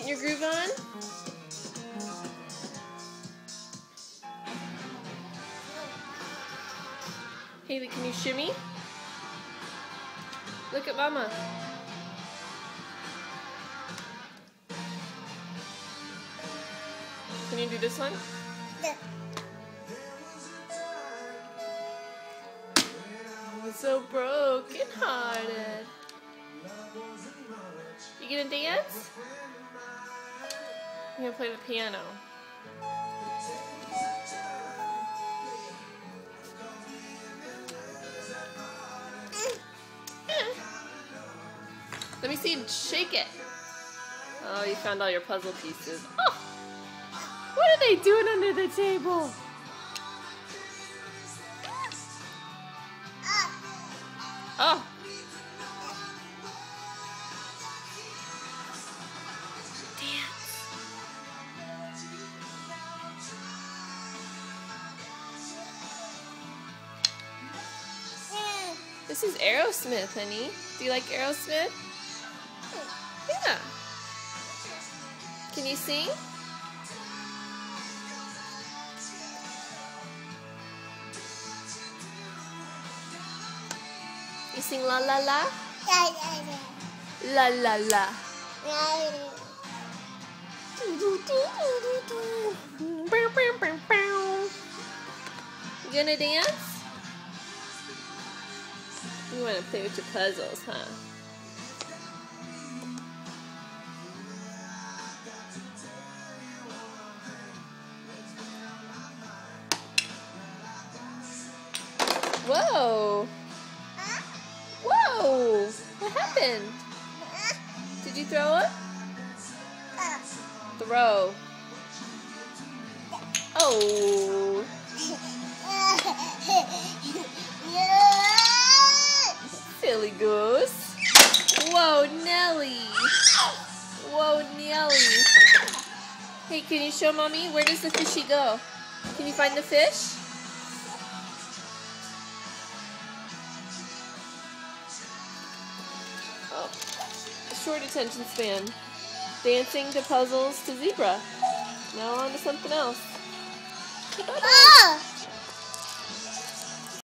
Getting your groove on? Haley, can you shimmy? Look at Mama. Can you do this one? Yeah. I'm so broken hearted. You gonna dance? I'm gonna play the piano. Let me see you shake it. Oh, you found all your puzzle pieces. Oh, what are they doing under the table? Oh. Dance. This is Aerosmith, honey. Do you like Aerosmith? Yeah. Can you sing? You sing la la la? La la la. You gonna dance? You wanna play with your puzzles, huh? Whoa! Whoa! What happened? Did you throw it? Throw. Oh! Silly goose. Whoa, Nelly! Whoa, Nelly! Hey, can you show Mommy? Where does the fishy go? Can you find the fish? Oh, short attention span. Dancing to puzzles to zebra. Now on to something else.